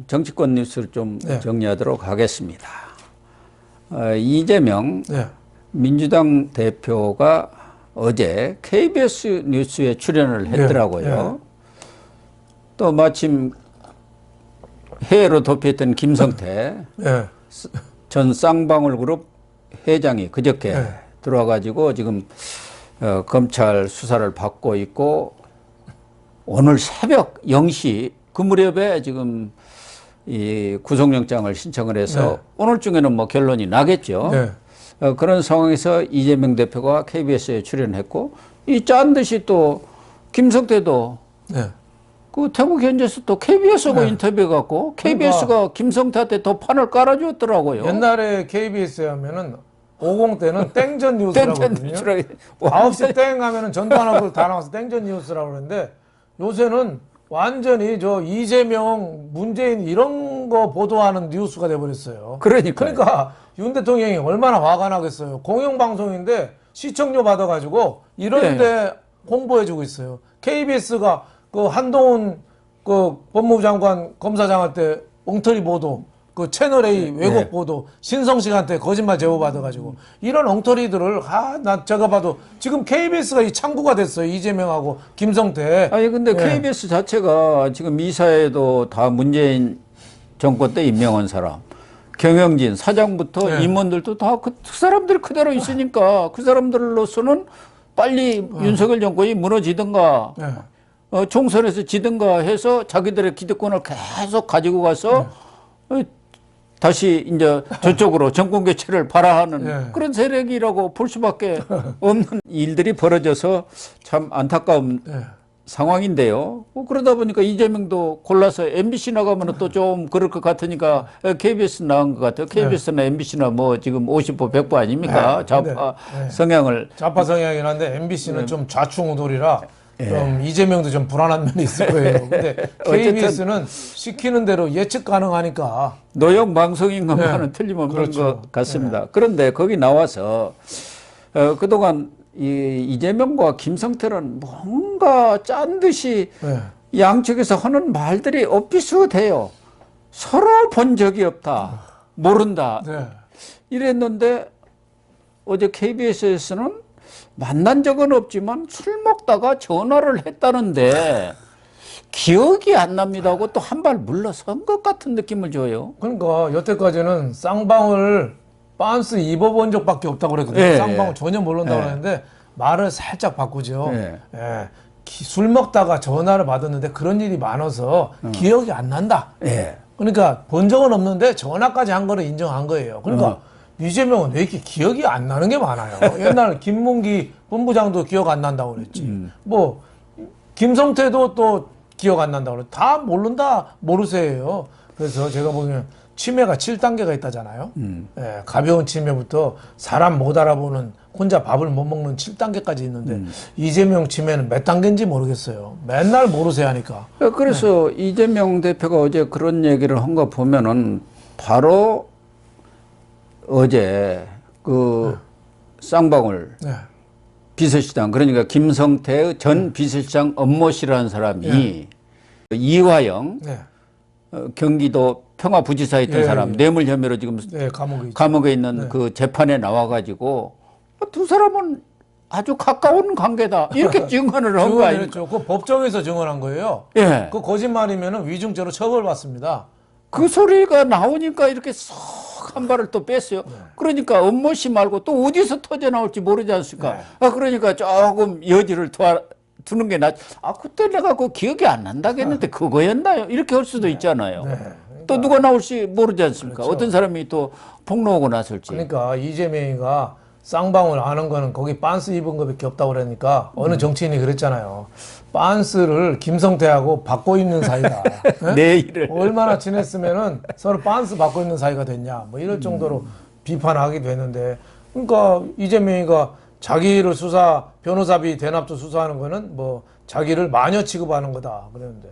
정치권 뉴스를 좀 네. 정리하도록 하겠습니다. 이재명 네. 민주당 대표가 어제 KBS 뉴스에 출연을 했더라고요. 네. 또 마침 해외로 도피했던 김성태 네. 전 쌍방울그룹 회장이 그저께 네. 들어와가지고 지금 검찰 수사를 받고 있고 오늘 새벽 0시 그 무렵에 지금 이 구속영장을 신청을 해서 네. 오늘 중에는 뭐 결론이 나겠죠. 네. 그런 상황에서 이재명 대표가 KBS에 출연했고 이 짠 듯이 또 김성태도 네. 그 태국 현지에서 또 KBS하고 네. 인터뷰해갖고 KBS가 그러니까 김성태한테 더 판을 깔아줬더라고요. 옛날에 KBS에 하면은 50 때는 땡전 뉴스라고 하거든요. 9시 땡 하면은 전두환하고 다 나와서 땡전 뉴스라고 그러는데 요새는 완전히 저 이재명, 문재인 이런 거 보도하는 뉴스가 돼버렸어요. 그러니까 윤 대통령이 얼마나 화가 나겠어요. 공영방송인데 시청료 받아가지고 이런데 네. 홍보해주고 있어요. KBS가 그 한동훈 그 법무부 장관 검사장 할 때 엉터리 보도, 그 채널A 왜곡 네. 보도, 신성식한테 거짓말 제보 받아가지고 이런 엉터리들을 나 제가 봐도 지금 KBS가 이 창구가 됐어요. 이재명하고 김성태. 아니 근데 KBS 자체가 지금 이사회도 다 문재인 정권 때 임명한 사람, 경영진 사장부터 임원들도 다 그 사람들이 그대로 있으니까 그 사람들로서는 빨리 윤석열 정권이 무너지든가 총선에서 지든가 해서 자기들의 기득권을 계속 가지고 가서 다시 이제 저쪽으로 정권 교체를 바라하는 그런 세력이라고 볼 수밖에 없는 일들이 벌어져서 참 안타까운 상황인데요. 그러다 보니까 이재명도 골라서 MBC 나가면 또 좀 그럴 것 같으니까 KBS 나온 것 같아요. KBS나 MBC나 뭐 지금 50보 100보 아닙니까? 좌파 성향을. 좌파 성향이긴 한데 MBC는 좀 좌충우돌이라 좀 이재명도 좀 불안한 면이 있을 거예요. 근데 KBS는 시키는 대로 예측 가능하니까. 노영 방송인 것만은 틀림없는 것 같습니다. 그런데 거기 나와서 그동안 이재명과 김성태는 뭔가 짠 듯이 양측에서 하는 말들이 엇비슷해요. 서로 본 적이 없다. 모른다. 이랬는데 어제 KBS에서는 만난 적은 없지만 술 먹다가 전화를 했다는데 기억이 안 납니다 하고 또 한 발 물러선 것 같은 느낌을 줘요. 그러니까 여태까지는 쌍방울 빤스 입어본 적밖에 없다고 그랬거든요. 쌍방울 전혀 모른다고 그랬는데 말을 살짝 바꾸죠. 술 먹다가 전화를 받았는데 그런 일이 많아서 기억이 안 난다. 그러니까 본 적은 없는데 전화까지 한 거를 인정한 거예요. 그러니까 이재명은 왜 이렇게 기억이 안 나는 게 많아요. 옛날 김문기 본부장도 기억 안 난다고 그랬지. 뭐 김성태도 또 기억 안 난다고 그랬지. 다 모른다 모르세요. 그래서 제가 보기에는 치매가 7단계가 있다잖아요. 가벼운 치매부터 사람 못 알아보는 혼자 밥을 못 먹는 7단계까지 있는데 이재명 치매는 몇 단계인지 모르겠어요. 맨날 모르세요 하니까. 그래서 이재명 대표가 어제 그런 얘기를 한 거 보면은 바로 어제 그 쌍방울 비서실장, 그러니까 김성태의 전 비서실장 엄모씨라는 사람이 이화영 경기도 평화부지사에 있던 사람 뇌물 혐의로 지금 감옥에 있는 그 재판에 나와가지고 두 사람은 아주 가까운 관계다 이렇게 증언을 한 거 아닙니까? 그 법정에서 증언한 거예요. 그 거짓말이면 위중죄로 처벌받습니다. 그 소리가 나오니까 이렇게 쏙 한 발을 또 뺐어요. 그러니까 엄모씨 말고 또 어디서 터져 나올지 모르지 않습니까? 그러니까 조금 여지를 두는 게 그때 내가 그 기억이 안 난다겠는데 그거였나요? 이렇게 할 수도 있잖아요. 또 누가 나올지 모르지 않습니까? 그렇죠. 어떤 사람이 또 폭로하고 나설지. 그러니까 이재명이가 쌍방울 아는 거는 거기 빤스 입은 거밖에 없다고 그러니까 어느 정치인이 그랬잖아요. 빤스를 김성태하고 바꿔 입는 사이다. 내일을 얼마나 지냈으면은 서로 빤스 바꿔 입는 사이가 됐냐. 뭐 이럴 정도로 비판하기도 했는데, 그러니까 이재명이가 자기를 변호사비 대납도 수사하는 거는 뭐 자기를 마녀 취급하는 거다 그랬는데.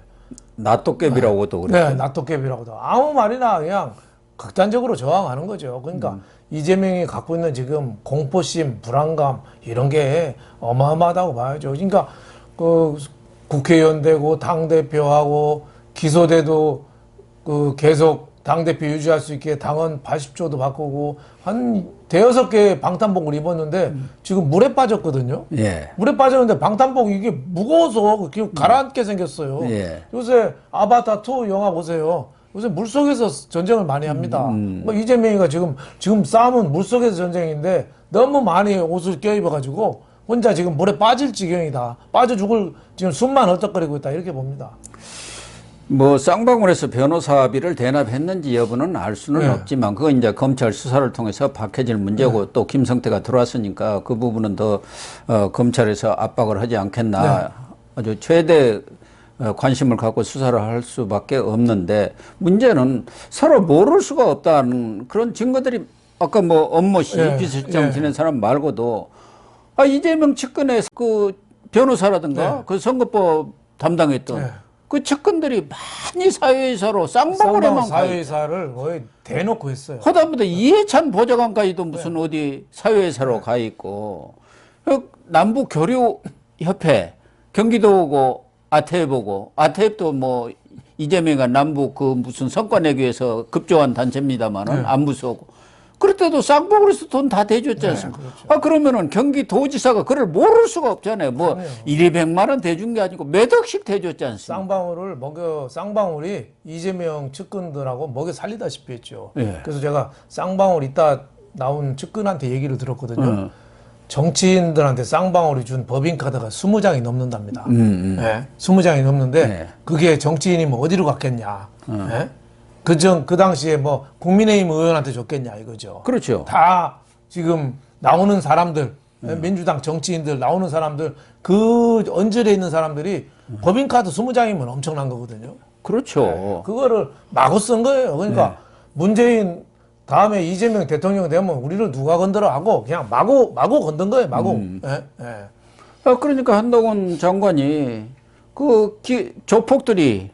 나토캡이라고도 그랬어요. 네, 나토캡이라고도. 아무 말이나 그냥 극단적으로 저항하는 거죠. 그러니까 이재명이 갖고 있는 지금 공포심, 불안감 이런 게 어마어마하다고 봐야죠. 그러니까 그 국회의원 되고 당대표하고 기소돼도 그 계속 당대표 유지할 수 있게 당원 80조도 바꾸고 한 대여섯 개 방탄복을 입었는데 지금 물에 빠졌거든요. 예. 물에 빠졌는데 방탄복 이게 무거워서 그냥 가라앉게 생겼어요. 예. 요새 아바타 2 영화 보세요. 요새 물속에서 전쟁을 많이 합니다. 뭐 이재명이가 지금 싸움은 물속에서 전쟁인데 너무 많이 옷을 껴입어가지고 혼자 지금 물에 빠질 지경이다. 빠져 죽을 지금 숨만 헐떡거리고 있다. 이렇게 봅니다. 뭐 쌍방울에서 변호사비를 대납했는지 여부는 알 수는 네. 없지만 그건 이제 검찰 수사를 통해서 밝혀질 문제고 또 김성태가 들어왔으니까 그 부분은 더 검찰에서 압박을 하지 않겠나. 아주 최대 관심을 갖고 수사를 할 수밖에 없는데 문제는 서로 모를 수가 없다는 그런 증거들이 아까 뭐 엄모 씨 비서실장 지낸 사람 말고도 이재명 측근에서 그 변호사라든가 그 선거법 담당했던 그 측근들이 많이 사회이사로 쌍방울에만 사회이사를 거의 대놓고 했어요. 하다보다 이해찬 보좌관까지도 무슨 어디 사회이사로 가 있고 남북 교류 협회 경기도고 아태보고 아태도 뭐 이재명이가 남북 그 무슨 성과 내기 위해서 급조한 단체입니다만은 안 무서우고 그럴 때도 쌍방울에서 돈 다 대줬지 않습니까? 그렇죠. 그러면은 경기도지사가 그걸 모를 수가 없잖아요. 뭐 100만 원 대준 게 아니고 몇 억씩 대줬지 않습니까? 쌍방울이 이재명 측근들하고 먹여 살리다시피 했죠. 그래서 제가 쌍방울 이따 나온 측근한테 얘기를 들었거든요. 정치인들한테 쌍방울이 준 법인카드가 20장이 넘는답니다. 20장이 넘는데 그게 정치인이면 어디로 갔겠냐. 그 당시에 뭐 국민의힘 의원한테 줬겠냐 이거죠. 그렇죠. 다 지금 나오는 사람들, 민주당 정치인들 나오는 사람들 그 언저리에 있는 사람들이 법인카드 20장이면 엄청난 거거든요. 그렇죠. 그거를 마구 쓴 거예요. 그러니까 문재인 다음에 이재명 대통령 되면 우리를 누가 건드려 하고 그냥 마구 건든 거예요. 마구. 그러니까 한동훈 장관이 그 조폭들이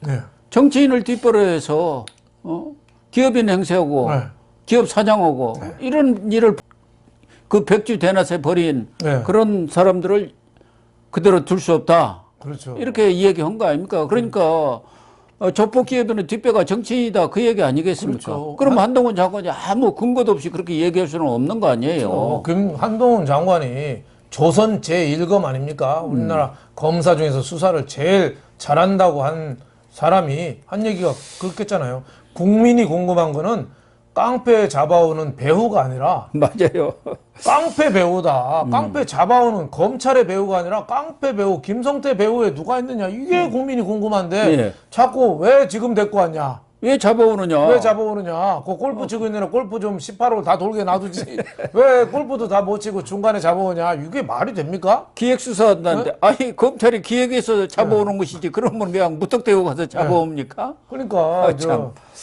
정치인을 뒷벌이해서 기업인 행세하고 기업 사장하고 이런 일을 그 백주 대낮에 벌인 그런 사람들을 그대로 둘 수 없다. 그렇죠. 이렇게 얘기한 거 아닙니까? 그러니까 조폭 기업인은 뒷배가 정치인이다 그 얘기 아니겠습니까? 그렇죠. 그럼 한동훈 장관이 아무 근거도 없이 그렇게 얘기할 수는 없는 거 아니에요. 한동훈 장관이 조선 제1검 아닙니까? 우리나라 검사 중에서 수사를 제일 잘한다고 한 사람이 한 얘기가 그렇겠잖아요. 국민이 궁금한 거는 깡패 잡아오는 배우가 아니라 맞아요. 깡패 배우다. 깡패 잡아오는 검찰의 배우가 아니라 깡패 배우 김성태 배우에 누가 있느냐. 이게 국민이 궁금한데 자꾸 왜 지금 데리고 왔냐. 왜 잡아오느냐. 왜 잡아오느냐. 그 골프 치고 있는 애 골프 좀 18홀 다 돌게 놔두지. 왜 골프도 다 못 치고 중간에 잡아오냐. 이게 말이 됩니까? 기획수사한다는데 아니 검찰이 기획해서 잡아오는 것이지 그러면 그냥 무턱대고 가서 잡아옵니까? 그러니까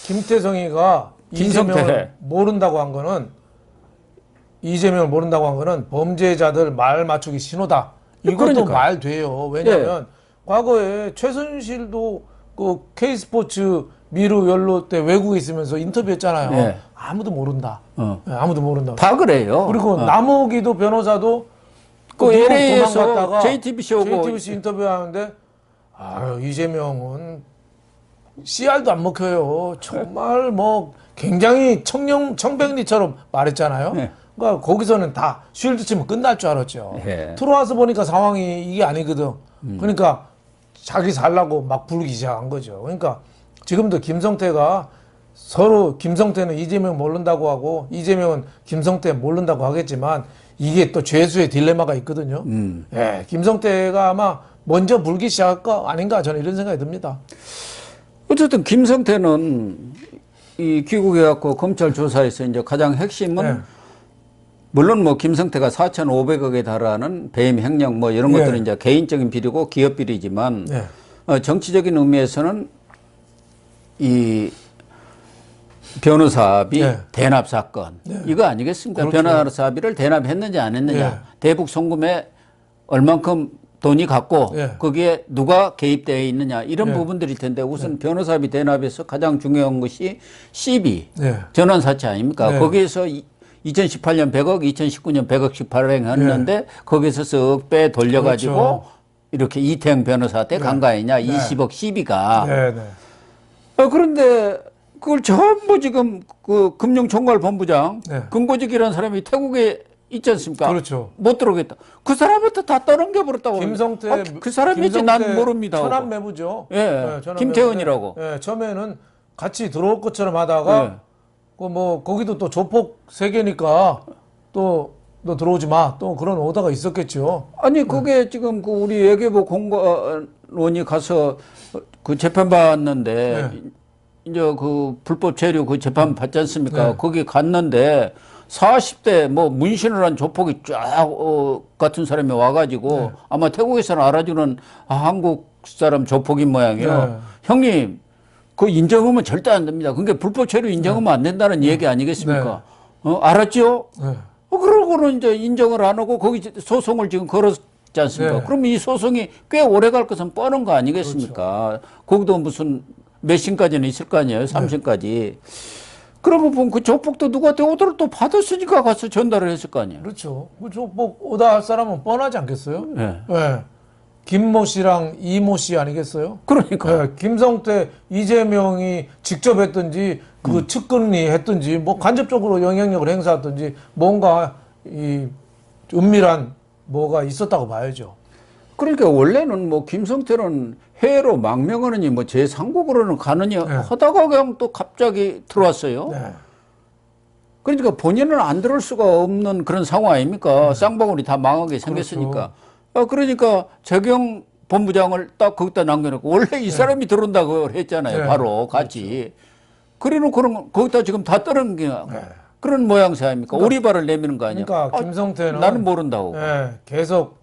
김태성이가 이재명을 모른다고 한 거는 범죄자들 말 맞추기 신호다. 이것도 그러니까. 말 돼요. 왜냐하면 과거에 최순실도 그 K스포츠 미르 연로 때 외국에 있으면서 인터뷰했잖아요. 아무도 모른다. 아무도 모른다. 다 그래요. 그리고 남욱이도 변호사도 그 LA에서 도망갔다가 JTBC 오고 JTBC 인터뷰하는데 이재명은 CR도 안 먹혀요. 정말 뭐 굉장히 청백리처럼 말했잖아요. 그러니까 거기서는 다 쉴드 치면 끝날 줄 알았죠. 들어와서 보니까 상황이 이게 아니거든. 그러니까 자기 살라고 막 부르기 시작한 거죠. 그러니까 지금도 김성태가 서로 김성태는 이재명 모른다고 하고 이재명은 김성태 모른다고 하겠지만 이게 또 죄수의 딜레마가 있거든요. 김성태가 아마 먼저 불기 시작할 거 아닌가 저는 이런 생각이 듭니다. 어쨌든 김성태는 이 귀국해갖고 검찰 조사에서 이제 가장 핵심은 물론 뭐 김성태가 4,500억에 달하는 배임 횡령 뭐 이런 것들은 이제 개인적인 비리고 기업 비리지만 정치적인 의미에서는 이 변호사비 대납 사건 이거 아니겠습니까? 그렇죠. 변호사비를 대납했는지 안 했느냐. 대북 송금에 얼만큼 돈이 갔고 거기에 누가 개입되어 있느냐 이런 부분들일 텐데 우선 변호사비 대납에서 가장 중요한 것이 CB 전환사채 아닙니까? 거기에서 2018년 100억, 2019년 100억씩 발행했는데 거기서 쓱 빼 돌려가지고 이렇게 이태영 변호사 때 간 거 아니냐 20억 CB가. 그런데 그걸 전부 지금 그 금융총괄본부장 네. 근고직이라는 사람이 태국에 있지 않습니까? 그렇죠. 못 들어오겠다. 그 사람부터 다 떠넘겨 버렸다고. 김성태 그 사람이지 난 모릅니다. 천안 매부죠. 예, 네, 천안 김태훈이라고. 매부인데, 예, 처음에는 같이 들어올 것처럼 하다가 예. 그 뭐 거기도 또 조폭 세계니까 또 너 들어오지 마. 또 그런 오더가 있었겠죠. 아니 그게 지금 그 우리 외교부 공관원이 가서 그 재판 받는데 이제 그 불법 체류 그 재판 받지 않습니까? 네. 거기 갔는데 40대 뭐 문신을 한 조폭이 쫙 같은 사람이 와가지고 아마 태국에서는 알아주는 한국 사람 조폭인 모양이에요. 네. 형님 그 인정하면 절대 안 됩니다. 그게 불법 체류 인정하면 안 된다는 얘기 아니겠습니까? 알았죠? 네. 그러고는 이제 인정을 안 하고 거기 소송을 지금 걸었지 않습니까? 네. 그럼 이 소송이 꽤 오래 갈 것은 뻔한 거 아니겠습니까? 거기도 무슨 몇 신까지는 있을 거 아니에요? 3신까지. 그러면 보면 그 조폭도 누구한테 오더를 또 받았으니까 가서 전달을 했을 거 아니에요? 그렇죠. 그 조폭 오다 할 사람은 뻔하지 않겠어요? 예. 예. 김모 씨랑 이모 씨 아니겠어요? 그러니까. 예, 김성태, 이재명이 직접 했든지 그 측근이 했든지 뭐 간접적으로 영향력을 행사했든지 뭔가 이 은밀한 뭐가 있었다고 봐야죠. 그러니까 원래는 뭐 김성태는 해외로 망명하느니 뭐 제3국으로는 가느니 하다가 그냥 또 갑자기 들어왔어요. 네. 그러니까 본인은 안 들어올 수가 없는 그런 상황 아닙니까? 쌍방울이 다 망하게 생겼으니까. 그러니까 재경 본부장을 딱 거기다 남겨놓고 원래 이 사람이 들어온다고 했잖아요. 네. 바로 같이. 그래놓고는 거기다 지금 다 떨어진 그런 모양새 아닙니까? 오리발을 내미는 거 아니야? 그러니까 김성태는 나는 모른다고. 예, 계속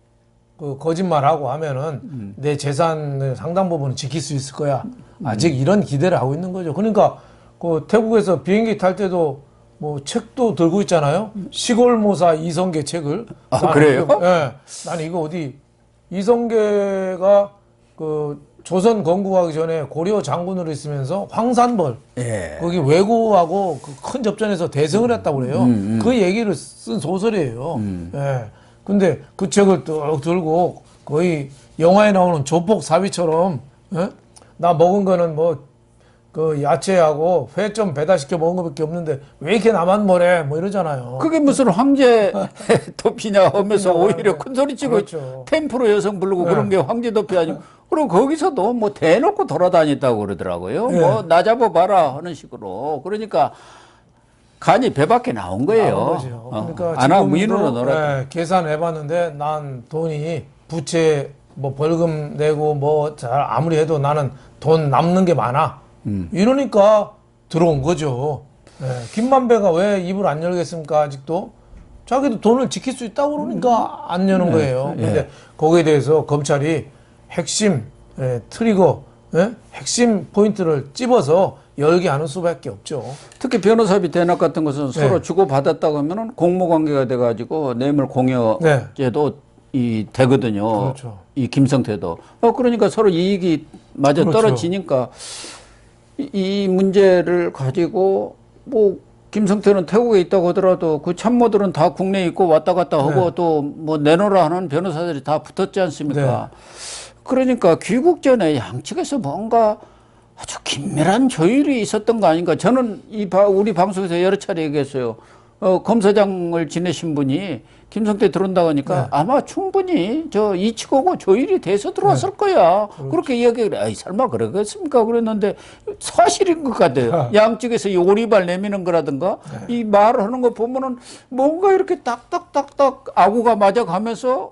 그 거짓말하고 하면은 내 재산의 상당 부분은 지킬 수 있을 거야. 아직 이런 기대를 하고 있는 거죠. 그러니까 그 태국에서 비행기 탈 때도 뭐 책도 들고 있잖아요. 시골모사 이성계 책을. 그래요? 예, 난 이거 어디 이성계가 그 조선 건국하기 전에 고려 장군으로 있으면서 황산벌 예. 거기 왜구하고 그 큰 접전에서 대승을 했다고 그래요. 그 얘기를 쓴 소설이에요. 예. 근데 그 책을 뚝 들고 거의 영화에 나오는 조폭 사위처럼 예? 나 먹은 거는 뭐 그 야채하고 회 좀 배달시켜 먹은 것밖에 없는데 왜 이렇게 나만 뭐래 뭐 이러잖아요. 그게 무슨 황제 도피냐 하면서 오히려 큰 소리 치고 그렇죠. 템프로 여성 부르고 그런 게 황제 도피 아니고 그리고 거기서도 뭐 대놓고 돌아다녔다고 그러더라고요. 뭐 나 잡아봐라 하는 식으로. 그러니까 간이 배 밖에 나온 거예요. 나온 거죠. 그러니까 안 하고 지금도, 민으로 놀았다. 예, 계산해봤는데 난 돈이 부채 뭐 벌금 내고 뭐 잘 아무리 해도 나는 돈 남는 게 많아. 이러니까 들어온 거죠. 예, 김만배가 왜 입을 안 열겠습니까? 아직도 자기도 돈을 지킬 수 있다고 그러니까 안 여는 거예요. 근데 거기에 대해서 검찰이 핵심 트리거, 핵심 포인트를 찝어서 열게 하는 수밖에 없죠. 특히 변호사비 대납 같은 것은 서로 주고받았다고 하면은 공모관계가 돼가지고 뇌물 공여죄도 이 되거든요. 그렇죠. 이 김성태도. 그러니까 서로 이익이 마저 그렇죠. 떨어지니까 이 문제를 가지고 뭐 김성태는 태국에 있다고 하더라도 그 참모들은 다 국내에 있고 왔다 갔다 하고 또 뭐 내놓으라 하는 변호사들이 다 붙었지 않습니까? 그러니까 귀국 전에 양측에서 뭔가 아주 긴밀한 조율이 있었던 거 아닌가. 저는 우리 방송에서 여러 차례 얘기했어요. 검사장을 지내신 분이 김성태 들어온다고 하니까 아마 충분히 이치고고 조율이 돼서 들어왔을 거야. 그렇게 이야기를, 아이, 설마 그러겠습니까? 그랬는데 사실인 것 같아요. 양측에서 이 오리발 내미는 거라든가 이 말하는 거 보면은 뭔가 이렇게 딱딱딱딱 아구가 맞아가면서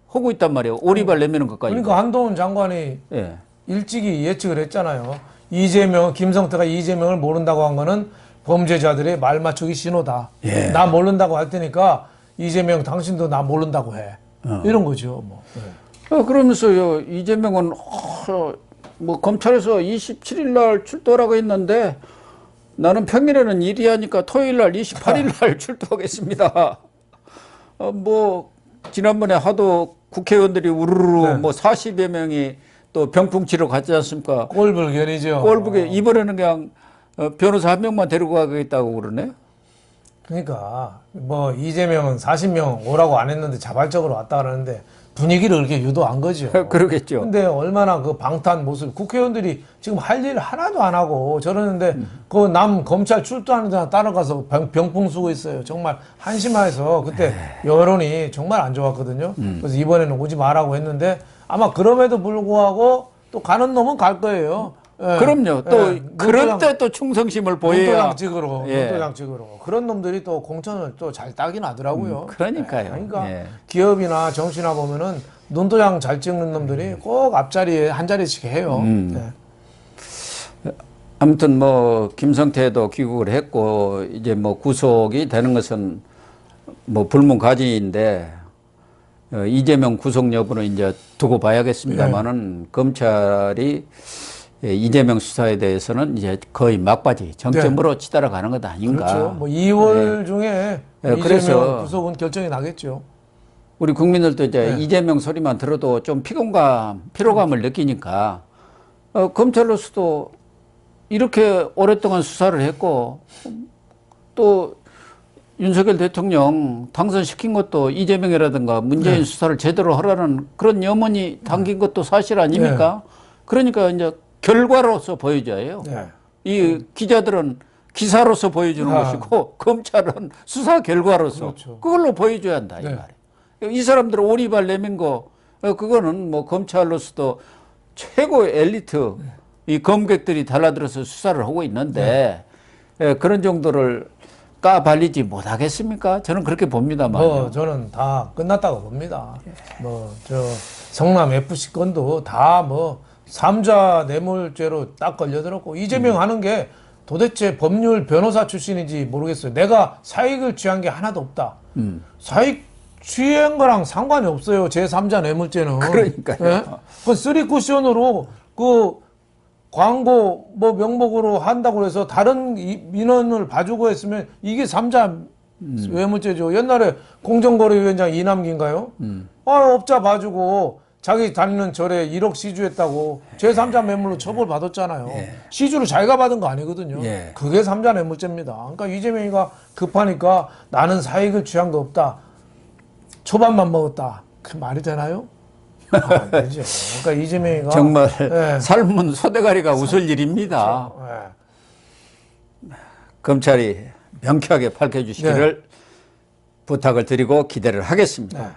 하고 있단 말이에요. 오리발 내미는 것까지. 그러니까 한동훈 장관이 일찍이 예측을 했잖아요. 김성태가 이재명을 모른다고 한 거는 범죄자들의 말 맞추기 신호다. 나 모른다고 할 테니까 이재명 당신도 나 모른다고 해. 이런 거죠. 뭐. 그러면서요, 이재명은 뭐 검찰에서 27일 날 출두하라고 했는데 나는 평일에는 일이 하니까 토요일 날 28일 날 출두하겠습니다. 뭐 지난번에 하도 국회의원들이 우르르 뭐 40여 명이 또 병풍 치러 갔지 않습니까? 꼴불견이죠. 꼴불견. 이번에는 그냥 변호사 한 명만 데리고 가겠다고 그러네. 그러니까 뭐 이재명은 40명 오라고 안 했는데 자발적으로 왔다 그러는데 분위기를 그렇게 유도한 거죠. 그러겠죠. 근데 얼마나 그 방탄 모습, 국회의원들이 지금 할 일 하나도 안 하고 저러는데 그 남 검찰 출두하는 데나 따라가서 병풍 쓰고 있어요. 정말 한심해서 그때 여론이 정말 안 좋았거든요. 그래서 이번에는 오지 말라고 했는데 아마 그럼에도 불구하고 또 가는 놈은 갈 거예요. 예. 그럼요. 또 예. 그런 때 또 충성심을 보여야. 논도장찍으로, 예. 논도장찍으로 그런 놈들이 또 공천을 또 잘 따긴 하더라고요. 그러니까요. 그러니까 예. 기업이나 정치나 보면은 논도장 잘 찍는 놈들이 꼭 앞자리에 한 자리씩 해요. 네. 아무튼 뭐 김성태도 귀국을 했고 이제 뭐 구속이 되는 것은 뭐 불문가지인데 이재명 구속 여부는 이제 두고 봐야겠습니다만은 검찰이 이재명 수사에 대해서는 이제 거의 막바지 정점으로 치달아가는 것 아닌가. 그렇죠. 뭐 2월 중에 이재명 그래서 구속은 결정이 나겠죠. 우리 국민들도 이제 이재명 소리만 들어도 좀 피로감을 느끼니까 검찰로서도 이렇게 오랫동안 수사를 했고 또 윤석열 대통령 당선시킨 것도 이재명이라든가 문재인 수사를 제대로 하라는 그런 염원이 담긴 것도 사실 아닙니까? 그러니까 이제 결과로서 보여줘요. 이 기자들은 기사로서 보여주는 것이고 검찰은 수사 결과로서 그렇죠. 그걸로 보여줘야 한다 이 말이에요. 이 사람들 오리발 내민 거 그거는 뭐 검찰로서도 최고 엘리트 이 검객들이 달라들어서 수사를 하고 있는데 그런 정도를 까발리지 못하겠습니까? 저는 그렇게 봅니다만. 뭐 저는 다 끝났다고 봅니다. 뭐 저 성남 FC 건도 다 뭐 삼자 뇌물죄로 딱 걸려들었고 이재명 하는 게 도대체 법률 변호사 출신인지 모르겠어요. 내가 사익을 취한 게 하나도 없다. 사익 취한 거랑 상관이 없어요. 제3자 뇌물죄는. 그러니까요. 예? 그 쓰리 쿠션으로 그 광고 뭐 명목으로 한다고 해서 다른 민원을 봐주고 했으면 이게 3자 뇌물죄죠. 옛날에 공정거래위원장 이남기인가요? 업자 봐주고 자기 다니는 절에 1억 시주했다고 제3자 뇌물로 처벌받았잖아요. 시주를 자기가 받은 거 아니거든요. 그게 3자 뇌물죄입니다. 그러니까 이재명이가 급하니까 나는 사익을 취한 거 없다. 초밥만 먹었다. 그 말이 되나요? 안 되죠. 그러니까 이재명이가 정말 삶은 소대가리가 웃을 일입니다. 검찰이 명쾌하게 밝혀주시기를 부탁을 드리고 기대를 하겠습니다.